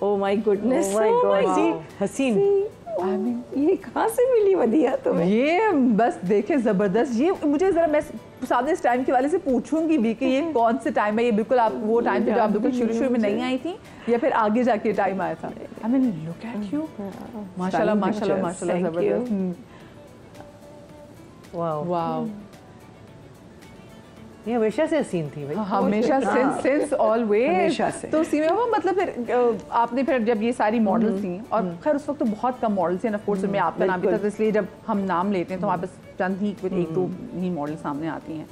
Oh my goodness, oh my God, Haseen. I mean ये कहाँ से मिली वदिया तुम्हें? ये बस देखें ज़बरदस्त। ये मुझे ज़रा, मैं सामने इस टाइम के वाले से पूछूंगी भी कि ये कौन से टाइम है, ये बिल्कुल आप वो टाइम पे जो आप बिल्कुल शुरू में नहीं आई थी या फिर आगे जाके टाइम आया था? I mean look at you, माशाल्लाह माशाल्लाह माशाल्लाह, ज़बरदस्त। वाओ वाओ, ये हमेशा से हसीन थी भाई, हमेशा सिंस ऑलवेज। हमेशा से। तो सीमा मतलब फिर आपने फिर जब ये सारी मॉडल्स थी, और खैर उस वक्त तो बहुत कम मॉडल्स थे, ऑफ कोर्स में आपका नाम भी था, तो इसलिए जब हम नाम लेते हैं तो हमारे पास चंद ही एक दो ही मॉडल सामने आती हैं।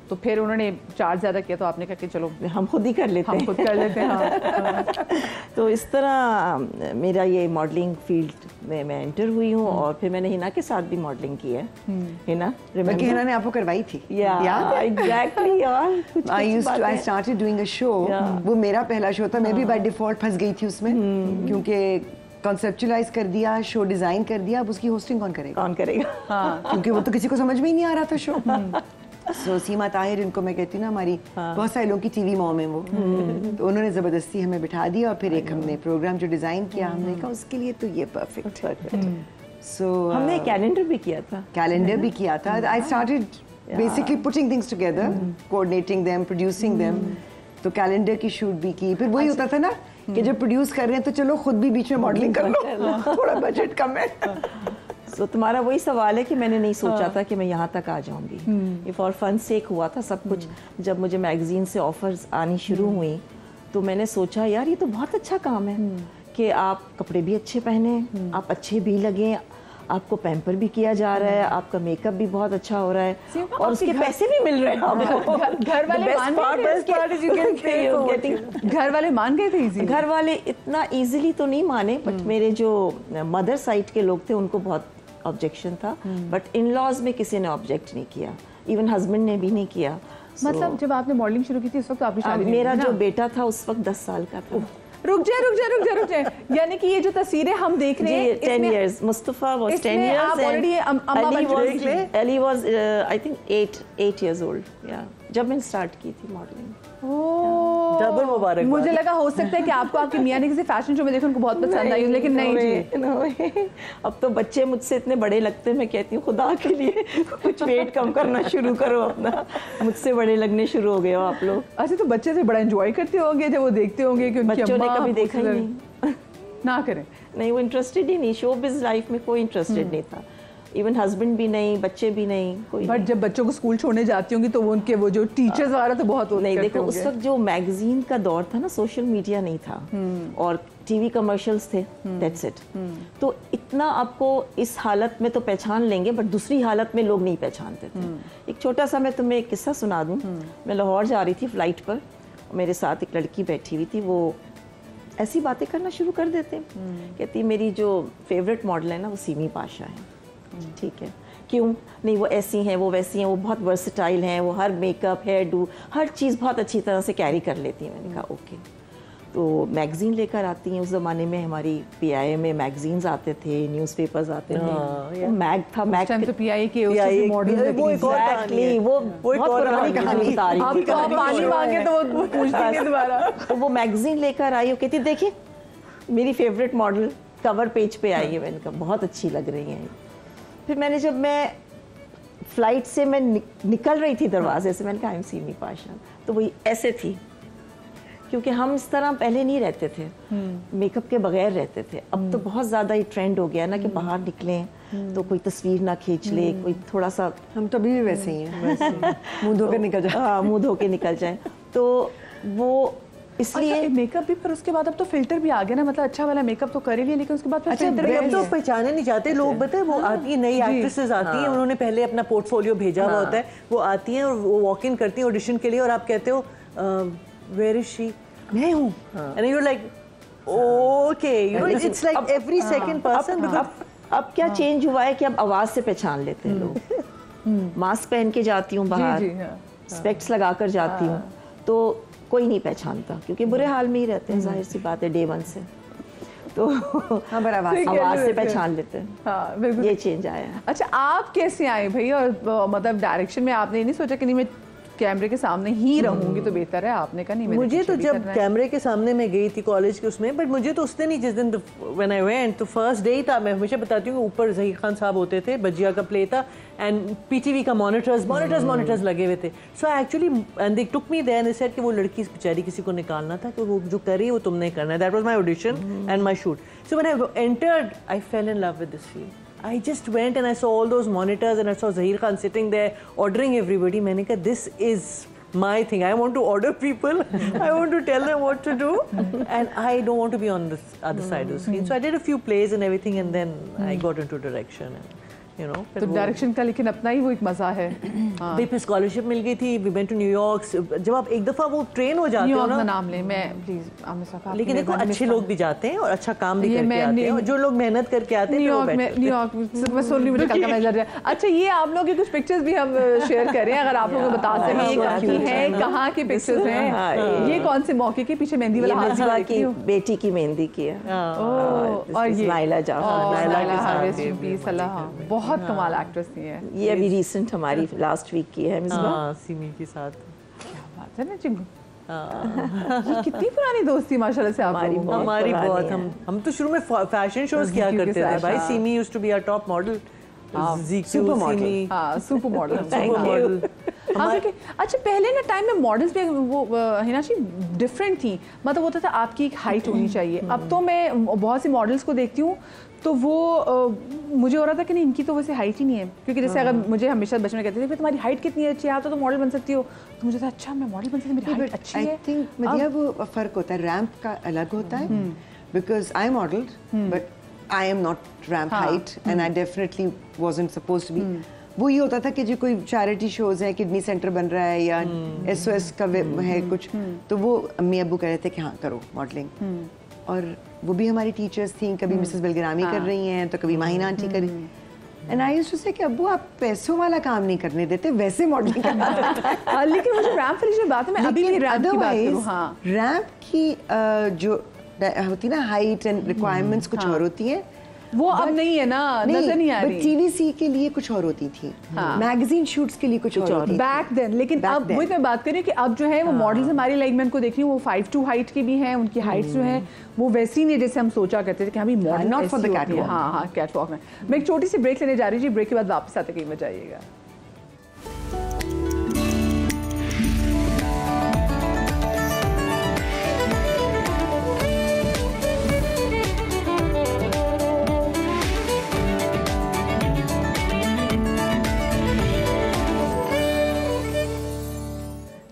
तो फिर उन्होंने चार्ज ज़्यादा किया तो आपने कहा कि चलो हम खुद ही कर लेते हैं, हम खुद कर लेते हैं। हाँ। तो इस तरह मेरा ये मॉडलिंग फील्ड में मैं एंटर हुई हूँ, और फिर मैंने हिना के साथ भी मॉडलिंग की है। हिना, बल्कि हिना ने आपको करवाई थी, याद है? एग्जैक्टली यार। I started doing a show, वो मेरा पहला शो था, मैं भी बाय डिफॉल्ट फंस गई थी उसमें, क्योंकि कॉन्सेप्चुलाइज कर दिया, शो डिजाइन कर दिया, अब उसकी होस्टिंग कौन करेगा? कौन करेगा? हाँ। क्योंकि वो तो किसी को समझ में ही नहीं आ रहा था शो। सो सीमा ताहिर, इनको मैं कहती हूँ ना, हमारी बहुत सारे लोगों की टीवी मॉम है वो, तो उन्होंने जबरदस्ती हमें बिठा दिया, और फिर एक हमने प्रोग्राम जो डिजाइन किया, हमने कहा उसके लिए तो ये परफेक्ट है। सो हमने कैलेंडर भी किया था, कैलेंडर भी किया था। I started basically putting things together, coordinating them, producing them. तो कैलेंडर की शूट भी की। फिर वही होता था ना कि जब प्रोड्यूस कर रहे हैं तो चलो खुद भी बीच में मॉडलिंग कर लो, थोड़ा बजट कम है। तो तुम्हारा वही सवाल है कि मैंने नहीं सोचा था कि मैं यहाँ तक आ जाऊँगी, ये फॉर फन सेक हुआ था सब कुछ। जब मुझे मैगजीन से ऑफर्स आनी शुरू हुई तो मैंने सोचा यार ये तो बहुत अच्छा काम है कि आप कपड़े भी अच्छे पहने, आप अच्छे भी लगें, आपको पैम्पर भी किया जा रहा है, आपका मेकअप भी बहुत अच्छा हो रहा है, और उसके पैसे भी मिल रहे हैं आपको। घर वाले मान गए? घर वाले मान गए थे? घर वाले इतना इजीली तो नहीं माने, बट मेरे जो मदर साइड के लोग थे उनको बहुत ऑब्जेक्शन था, बट इन लॉज में किसी ने ऑब्जेक्ट नहीं किया, इवन हस्बैंड ने भी नहीं किया। मतलब जब आपने मॉडलिंग शुरू की थी उस वक्त आपकी शादी? मेरा जो बेटा था उस वक्त 10 साल का था। रुक जाए, यानी कि ये जो तस्वीरें हम देख रहे हैं 10 years, मुस्तफा was 10 years, आप already Ali was I think 8 years old, yeah, जब मैंने स्टार्ट की थी मॉडलिंग। डबल मुबारक। मुझे लगा हो सकता है कि आपको आपके मियां ने किसी फैशन शो में देखा, उनको बहुत पसंद आई, लेकिन नहीं जी। अब तो बच्चे मुझसे इतने बड़े लगते हैं, मैं कहती हूँ खुदा के लिए कुछ वेट कम करना शुरू करो अपना, मुझसे बड़े लगने शुरू हो गए हो आप लोग। अच्छा, तो बच्चे से बड़ा एंजॉय करते होंगे जब वो देखते होंगे कि बच्चों ने कभी देखा ही नहीं ना करें? नहीं, वो इंटरेस्टेड ही नहीं, शो बिज़ लाइफ में कोई इंटरेस्टेड नहीं था, इवन हस्बैंड भी नहीं, बच्चे भी नहीं, कोई। बट जब बच्चों को स्कूल छोड़ने जाती होंगे तो वो उनके वो जो टीचर्स वगैरह तो बहुत नहीं, देखो उस वक्त जो मैगजीन का दौर था ना, सोशल मीडिया नहीं था और टीवी कमर्शियल्स थे, दैट्स इट। तो इतना आपको इस हालत में तो पहचान लेंगे, बट दूसरी हालत में लोग नहीं पहचानते थे। एक छोटा सा मैं तुम्हें एक किस्सा सुना दूं। मैं लाहौर जा रही थी फ्लाइट पर, मेरे साथ एक लड़की बैठी हुई थी, वो ऐसी बातें करना शुरू कर देते, कहती मेरी जो फेवरेट मॉडल है ना वो सीमी पाशा है। ठीक है, क्यों नहीं, वो ऐसी हैं, वो वैसी हैं, वो बहुत वर्सेटाइल हैं, वो हर मेकअप, हेयर डू, हर चीज़ बहुत अच्छी तरह से कैरी कर लेती हैं। मैंने कहा ओके। तो मैगज़ीन लेकर आती हैं, उस ज़माने में हमारी PIA में मैगज़ीन्स आते थे, न्यूज़पेपर्स आते थे, मैग था, मैग तो PIA के उसके मॉडल, वो एग्जैक्टली वो बहुत पुरानी कहानी बता रही थी। आप पानी मांगे तो वो पूछती नहीं दोबारा। तो वो मैगज़ीन लेकर आई, वो कहती देखिए मेरी फेवरेट मॉडल कवर पेज पे आई है। मैंने कहा बहुत अच्छी लग रही हैं। फिर मैंने जब मैं फ्लाइट से मैं निकल रही थी दरवाजे से, मैंने कहा आई एम सीमी पाशा, तो वही ऐसे थी, क्योंकि हम इस तरह पहले नहीं रहते थे, मेकअप के बगैर रहते थे। अब तो बहुत ज़्यादा ये ट्रेंड हो गया ना कि बाहर निकलें तो कोई तस्वीर ना खींच ले, कोई थोड़ा सा, हम तो अभी भी वैसे ही हैं, मुंह धो के निकल जाए। हाँ, मुंह धो के निकल जाए। तो वो इसलिए अच्छा, मेकअप भी, पर उसके बाद अब तो फिल्टर भी आ गया ना, मतलब अच्छा वाला मेकअप तो कर ही लिया, लेकिन उसके बाद अच्छा, अब तो पहचाने नहीं जाते लोग। बताए वो आती है, नई एक्ट्रेसेस आती हैं, उन्होंने पहले अपना पोर्टफोलियो भेजा हुआ होता है, वो आती हैं और वो वॉक इन करती हैं ऑडिशन के लिए, और आप कहते हो वेयर इज शी, मैं हूँ, and you are like okay, you know it's like every second person. अब क्या चेंज हुआ है कि अब आवाज से पहचान लेते हैं लोग। मास्क पहन के जाती हूँ बाहर, स्पेक्ट्स लगा कर जाती हूँ, तो कोई नहीं पहचानता, क्योंकि बुरे हाल में ही रहते हैं, जाहिर सी बात है, डे 1 से। तो आवाज से पहचान लेते हैं। हाँ, बिल्कुल, ये चेंज आया है। अच्छा, आप कैसे आए भाई? और मतलब डायरेक्शन में आपने नहीं सोचा कि नहीं मैं कैमरे के सामने ही रहूंगी तो बेहतर है, आपने कहा नहीं मुझे तो जब कैमरे के सामने मैं गई थी कॉलेज के उसमें, बट मुझे तो उसने नहीं, जिस दिन व्हेन आई वेंट तो फर्स्ट डे था, मैं हमेशा बताती हूँ ऊपर ज़हीर खान साहब होते थे, बजिया का प्ले था एंड पीटीवी का मॉनिटर्स लगे हुए थे। So actually and they took me there and they said कि वो लड़की बेचारी किसी को निकालना था कि वो जो कर रही है वो तुमने करना है। That was my audition and my shoot. So when I entered I fail in love with this field. I just went and I saw all those monitors and I saw Zahir Khan sitting there ordering everybody. मैंने कहा this is my thing. I want to order people. I want to tell them what to do, and I don't want to be on this other side of the screen. So I did a few plays and everything, and then I got into direction. And, you know, तो direction का लेकिन अपना ही वो एक मजा है। हाँ। फिर स्कॉलरशिप मिल गई थी, वी वेंट टू न्यूयॉर्क। जब आप एक दफा वो ट्रेन हो जाते हो ना, नाम ले मैं प्लीज आमिर साहब, लेकिन देखो अच्छे लोग भी जाते हैं और अच्छा काम भी करके आते हैं, और जो लोग मेहनत करके आते हैं न्यूयॉर्क मैं सुन रही हूँ, मुझे कल का मैसेज है। अच्छा ये आप लोग की कुछ पिक्चर्स भी हम शेयर करें, अगर आप लोग बता सकें ये है कहाँ की पिक्चर्स हैं, ये कौन से मौके की, पीछे मेहंदी वाला हाथ की बेटी की मेहंदी की है, और ये नाइला बहुत कमाल एक्ट्रेस थी है। ये अभी रिसेंट हमारी लास्ट वीक की है मिसबा सिमी के साथ। क्या बात है ना चिंगू, ये कितनी पुरानी दोस्ती माशाल्लाह से हमारी बहुत। हम तो शुरू में फैशन शोज किया करते थे भाई। Simi used to be our top model, super model. अच्छा पहले ना टाइम में मॉडल्स भी वो हिनाशी डिफरेंट थी, मतलब होता था आपकी एक हाइट होनी चाहिए। अब तो मैं बहुत सी मॉडल्स को देखती हूँ तो वो मुझे हो रहा था कि नहीं इनकी तो वैसे हाइट ही नहीं है, क्योंकि जैसे अगर मुझे हमेशा बचपन में कहते थे तुम्हारी हाइट कितनी अच्छी है, आप तो मॉडल बन सकती हो, तो मुझे था अच्छा मैं मॉडल बन सकती हूँ, मेरी हाइट अच्छी है। आई थिंक मतलब वो फर्क होता है, रैंप का अलग होता है, because I modelled but I am not ramp height and I definitely wasn't supposed to be. वो ये होता था कि जो कोई चैरिटी शोज है, किडनी सेंटर बन रहा है या SOS का है कुछ, तो वो अम्मी अब्बू कह रहे थे कि हाँ करो मॉडलिंग, और वो भी हमारी टीचर्स थी, कभी मिसेस बलगरामी कर रही हैं तो कभी माहिना आंटी कर रही। एंड आई यूज्ड टू से कि अब्बू आप पैसों वाला काम नहीं करने देते, वैसे मॉडलिंग करना देता है। लेकिन मुझे रैंप वाली जो बात है, मैं अभी भी रैंप की बात करूं, हाँ रैंप की जो होती ना हाइट एंड रिक्वायरमेंट्स कुछ और होती है, वो अब नहीं है ना, नजर नहीं आ रही। टीवीसी के लिए कुछ और होती थी, मैगजीन शूट्स के लिए कुछ और होती थी बैक देन। लेकिन अब वही मैं बात कर रही हूँ कि अब जो है वो मॉडल्स हमारी लाइक मैं उनको देख रही हूँ, वो 5'2" हाइट की भी हैं, उनकी हाइट्स जो है वो वैसी नहीं जैसे हम सोचा करते थे कि अभी model not for the catwalk. हाँ कैटवॉक में। मैं एक छोटी सी ब्रेक लेने जा रही हूँ, ब्रेक के बाद वापस आते कहीं बजाइएगा।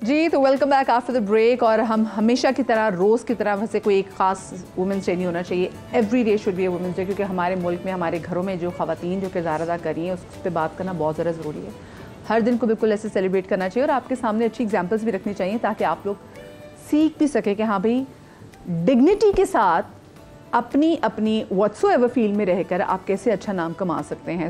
जी तो welcome back after the break. और हम हमेशा की तरह रोज़ की तरह वैसे कोई एक ख़ास वुमेंस डे नहीं होना चाहिए, every day should be a women's day, क्योंकि हमारे मुल्क में हमारे घरों में जो ख़वातीन जो किरदार अदा कर रही हैं उस पर बात करना बहुत ज़्यादा ज़रूरी है। हर दिन को बिल्कुल ऐसे सेलिब्रेट करना चाहिए और आपके सामने अच्छी एग्जाम्पल्स भी रखनी चाहिए ताकि आप लोग सीख भी सकें कि हाँ भाई डिग्निटी के साथ अपनी अपनी व्हाट्सोएवर फील्ड में रहकर आप कैसे अच्छा नाम कमा सकते हैं।